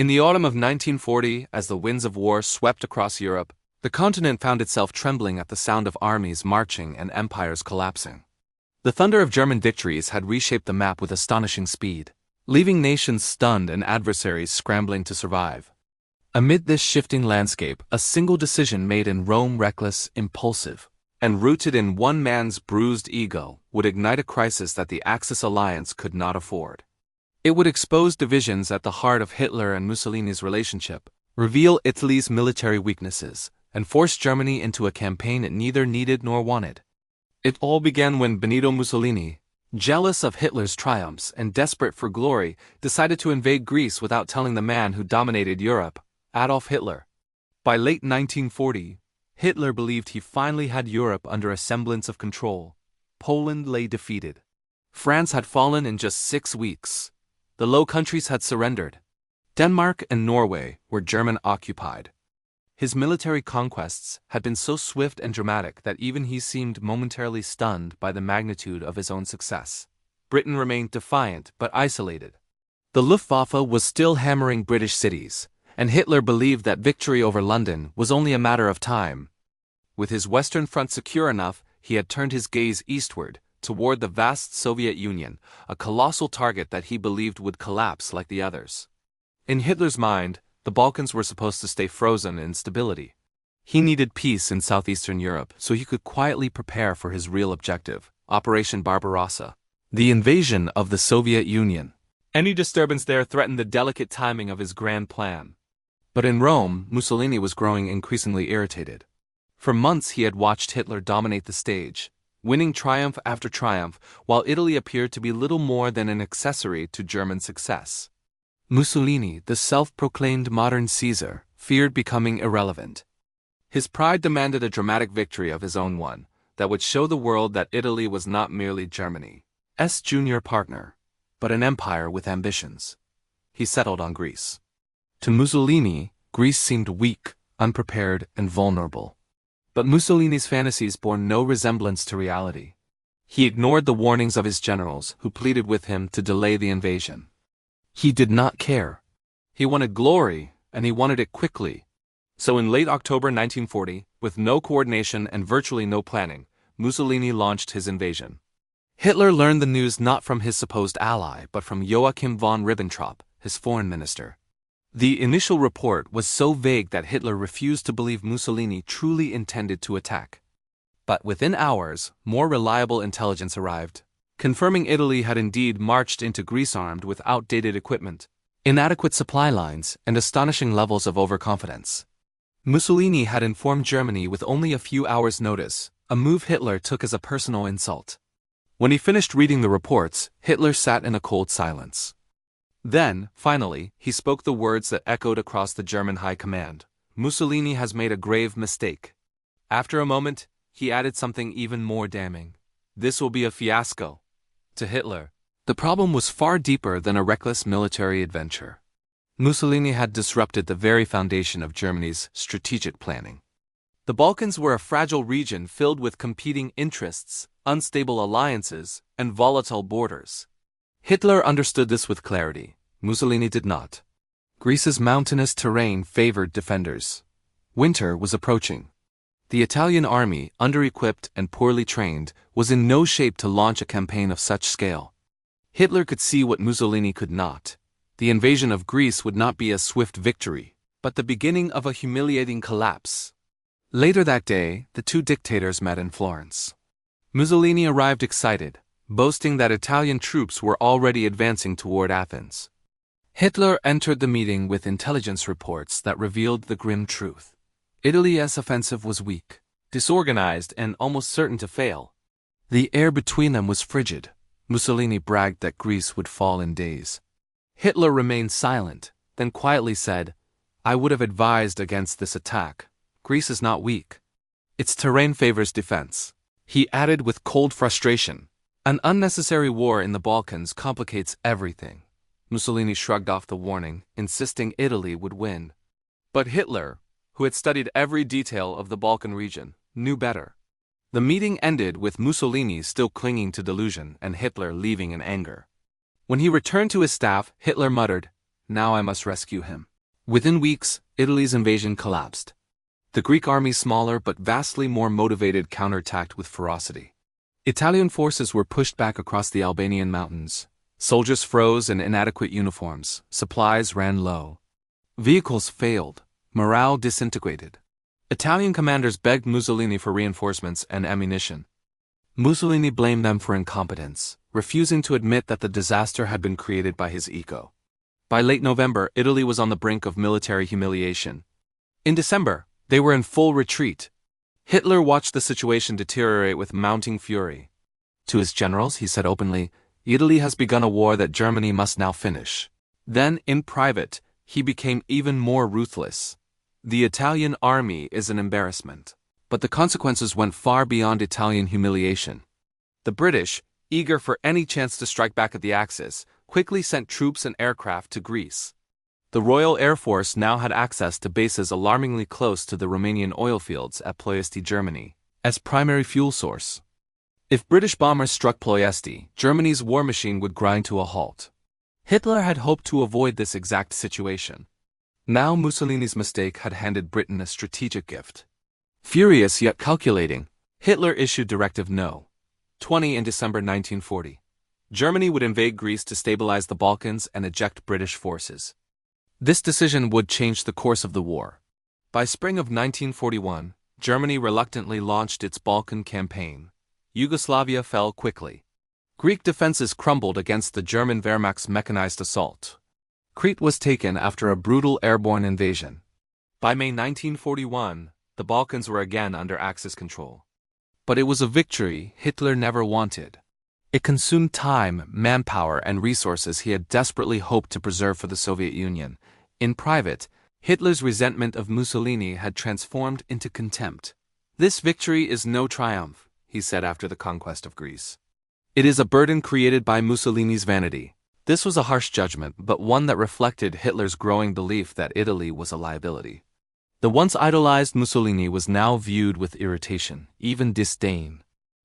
In the autumn of 1940, as the winds of war swept across Europe, the continent found itself trembling at the sound of armies marching and empires collapsing. The thunder of German victories had reshaped the map with astonishing speed, leaving nations stunned and adversaries scrambling to survive. Amid this shifting landscape, a single decision made in Rome, reckless, impulsive, and rooted in one man's bruised ego, would ignite a crisis that the Axis alliance could not afford. It would expose divisions at the heart of Hitler and Mussolini's relationship, reveal Italy's military weaknesses, and force Germany into a campaign it neither needed nor wanted. It all began when Benito Mussolini, jealous of Hitler's triumphs and desperate for glory, decided to invade Greece without telling the man who dominated Europe, Adolf Hitler. By late 1940, Hitler believed he finally had Europe under a semblance of control. Poland lay defeated. France had fallen in just 6 weeks. The Low Countries had surrendered. Denmark and Norway were German-occupied. His military conquests had been so swift and dramatic that even he seemed momentarily stunned by the magnitude of his own success. Britain remained defiant but isolated. The Luftwaffe was still hammering British cities, and Hitler believed that victory over London was only a matter of time. With his Western Front secure enough, he had turned his gaze eastward, toward the vast Soviet Union, a colossal target that he believed would collapse like the others. In Hitler's mind, the Balkans were supposed to stay frozen in stability. He needed peace in southeastern Europe so he could quietly prepare for his real objective, Operation Barbarossa, the invasion of the Soviet Union. Any disturbance there threatened the delicate timing of his grand plan. But in Rome, Mussolini was growing increasingly irritated. For months he had watched Hitler dominate the stage, winning triumph after triumph, while Italy appeared to be little more than an accessory to German success. Mussolini, the self-proclaimed modern Caesar, feared becoming irrelevant. His pride demanded a dramatic victory of his own one, that would show the world that Italy was not merely Germany's junior partner, but an empire with ambitions. He settled on Greece. To Mussolini, Greece seemed weak, unprepared, and vulnerable. But Mussolini's fantasies bore no resemblance to reality. He ignored the warnings of his generals, who pleaded with him to delay the invasion. He did not care. He wanted glory, and he wanted it quickly. So in late October 1940, with no coordination and virtually no planning, Mussolini launched his invasion. Hitler learned the news not from his supposed ally, but from Joachim von Ribbentrop, his foreign minister. The initial report was so vague that Hitler refused to believe Mussolini truly intended to attack. But within hours, more reliable intelligence arrived, confirming Italy had indeed marched into Greece armed with outdated equipment, inadequate supply lines, and astonishing levels of overconfidence. Mussolini had informed Germany with only a few hours' notice, a move Hitler took as a personal insult. When he finished reading the reports, Hitler sat in a cold silence. Then, finally, he spoke the words that echoed across the German high command. Mussolini has made a grave mistake. After a moment, he added something even more damning. This will be a fiasco. To Hitler, the problem was far deeper than a reckless military adventure. Mussolini had disrupted the very foundation of Germany's strategic planning. The Balkans were a fragile region filled with competing interests, unstable alliances, and volatile borders. Hitler understood this with clarity. Mussolini did not. Greece's mountainous terrain favored defenders. Winter was approaching. The Italian army, under-equipped and poorly trained, was in no shape to launch a campaign of such scale. Hitler could see what Mussolini could not. The invasion of Greece would not be a swift victory, but the beginning of a humiliating collapse. Later that day, the two dictators met in Florence. Mussolini arrived excited, boasting that Italian troops were already advancing toward Athens. Hitler entered the meeting with intelligence reports that revealed the grim truth. Italy's offensive was weak, disorganized, and almost certain to fail. The air between them was frigid. Mussolini bragged that Greece would fall in days. Hitler remained silent, then quietly said, "I would have advised against this attack. Greece is not weak. Its terrain favors defense." He added with cold frustration, "An unnecessary war in the Balkans complicates everything." Mussolini shrugged off the warning, insisting Italy would win. But Hitler, who had studied every detail of the Balkan region, knew better. The meeting ended with Mussolini still clinging to delusion and Hitler leaving in anger. When he returned to his staff, Hitler muttered, now I must rescue him. Within weeks, Italy's invasion collapsed. The Greek army, smaller but vastly more motivated, counterattacked with ferocity. Italian forces were pushed back across the Albanian mountains. Soldiers froze in inadequate uniforms, supplies ran low. Vehicles failed, morale disintegrated. Italian commanders begged Mussolini for reinforcements and ammunition. Mussolini blamed them for incompetence, refusing to admit that the disaster had been created by his ego. By late November, Italy was on the brink of military humiliation. In December, they were in full retreat. Hitler watched the situation deteriorate with mounting fury. To his generals, he said openly, "Italy has begun a war that Germany must now finish." Then, in private, he became even more ruthless. "The Italian army is an embarrassment." But the consequences went far beyond Italian humiliation. The British, eager for any chance to strike back at the Axis, quickly sent troops and aircraft to Greece. The Royal Air Force now had access to bases alarmingly close to the Romanian oil fields at Ploiesti, Germany, as primary fuel source. If British bombers struck Ploiesti, Germany's war machine would grind to a halt. Hitler had hoped to avoid this exact situation. Now Mussolini's mistake had handed Britain a strategic gift. Furious yet calculating, Hitler issued Directive No. 20 in December 1940. Germany would invade Greece to stabilize the Balkans and eject British forces. This decision would change the course of the war. By spring of 1941, Germany reluctantly launched its Balkan campaign. Yugoslavia fell quickly. Greek defenses crumbled against the German Wehrmacht's mechanized assault. Crete was taken after a brutal airborne invasion. By May 1941, the Balkans were again under Axis control. But it was a victory Hitler never wanted. It consumed time, manpower, and resources he had desperately hoped to preserve for the Soviet Union. In private, Hitler's resentment of Mussolini had transformed into contempt. "This victory is no triumph," he said after the conquest of Greece. "It is a burden created by Mussolini's vanity." This was a harsh judgment, but one that reflected Hitler's growing belief that Italy was a liability. The once idolized Mussolini was now viewed with irritation, even disdain.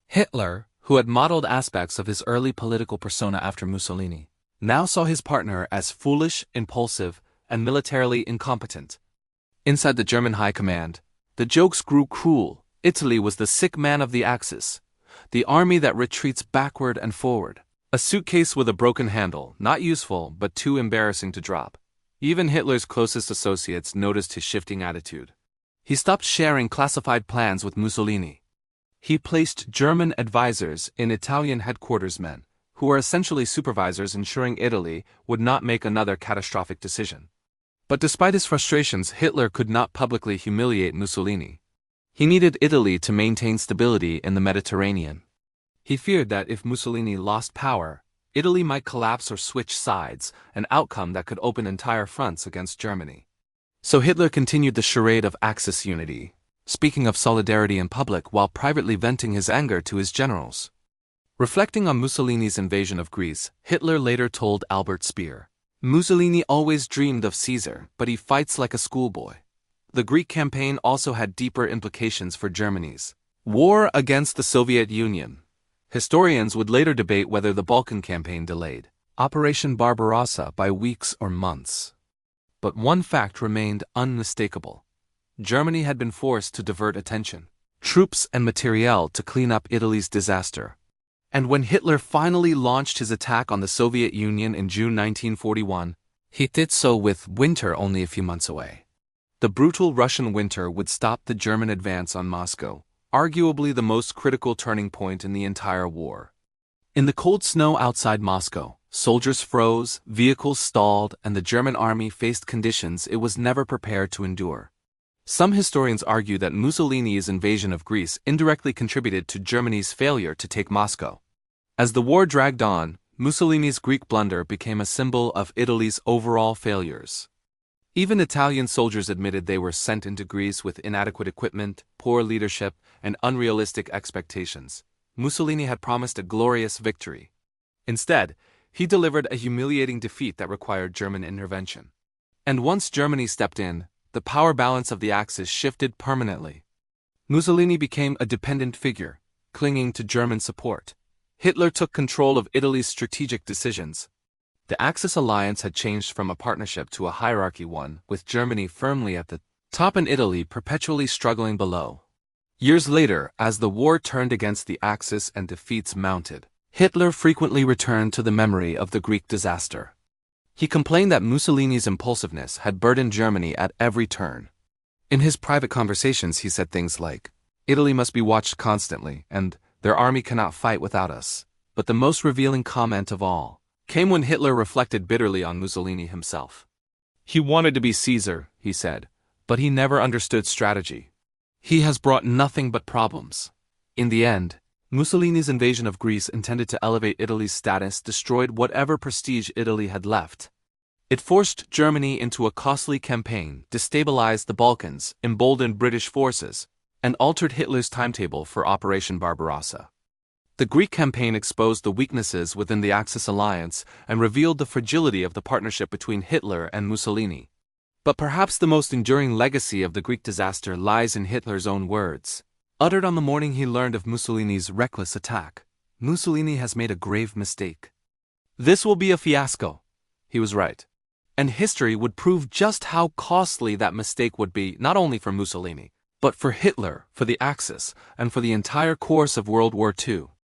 Hitler, who had modeled aspects of his early political persona after Mussolini, now saw his partner as foolish, impulsive, and militarily incompetent. Inside the German high command, the jokes grew cruel. Italy was the sick man of the Axis, the army that retreats backward and forward. A suitcase with a broken handle, not useful but too embarrassing to drop. Even Hitler's closest associates noticed his shifting attitude. He stopped sharing classified plans with Mussolini. He placed German advisors in Italian headquartersmen, who were essentially supervisors ensuring Italy would not make another catastrophic decision. But despite his frustrations, Hitler could not publicly humiliate Mussolini. He needed Italy to maintain stability in the Mediterranean. He feared that if Mussolini lost power, Italy might collapse or switch sides, an outcome that could open entire fronts against Germany. So Hitler continued the charade of Axis unity, speaking of solidarity in public while privately venting his anger to his generals. Reflecting on Mussolini's invasion of Greece, Hitler later told Albert Speer, "Mussolini always dreamed of Caesar, but he fights like a schoolboy." The Greek campaign also had deeper implications for Germany's war against the Soviet Union. Historians would later debate whether the Balkan campaign delayed Operation Barbarossa by weeks or months. But one fact remained unmistakable. Germany had been forced to divert attention, troops and materiel to clean up Italy's disaster. And when Hitler finally launched his attack on the Soviet Union in June 1941, he did so with winter only a few months away. The brutal Russian winter would stop the German advance on Moscow, arguably the most critical turning point in the entire war. In the cold snow outside Moscow, soldiers froze, vehicles stalled, and the German army faced conditions it was never prepared to endure. Some historians argue that Mussolini's invasion of Greece indirectly contributed to Germany's failure to take Moscow. As the war dragged on, Mussolini's Greek blunder became a symbol of Italy's overall failures. Even Italian soldiers admitted they were sent into Greece with inadequate equipment, poor leadership, and unrealistic expectations. Mussolini had promised a glorious victory. Instead, he delivered a humiliating defeat that required German intervention. And once Germany stepped in, the power balance of the Axis shifted permanently. Mussolini became a dependent figure, clinging to German support. Hitler took control of Italy's strategic decisions. The Axis alliance had changed from a partnership to a hierarchy one, with Germany firmly at the top and Italy perpetually struggling below. Years later, as the war turned against the Axis and defeats mounted, Hitler frequently returned to the memory of the Greek disaster. He complained that Mussolini's impulsiveness had burdened Germany at every turn. In his private conversations he said things like, "Italy must be watched constantly, and their army cannot fight without us." But the most revealing comment of all came when Hitler reflected bitterly on Mussolini himself. He wanted to be Caesar, he said, but he never understood strategy. He has brought nothing but problems. In the end, Mussolini's invasion of Greece, intended to elevate Italy's status, destroyed whatever prestige Italy had left. It forced Germany into a costly campaign, destabilized the Balkans, emboldened British forces, and altered Hitler's timetable for Operation Barbarossa. The Greek campaign exposed the weaknesses within the Axis alliance and revealed the fragility of the partnership between Hitler and Mussolini. But perhaps the most enduring legacy of the Greek disaster lies in Hitler's own words, uttered on the morning he learned of Mussolini's reckless attack. "Mussolini has made a grave mistake. This will be a fiasco." He was right. And history would prove just how costly that mistake would be, not only for Mussolini, but for Hitler, for the Axis, and for the entire course of World War II.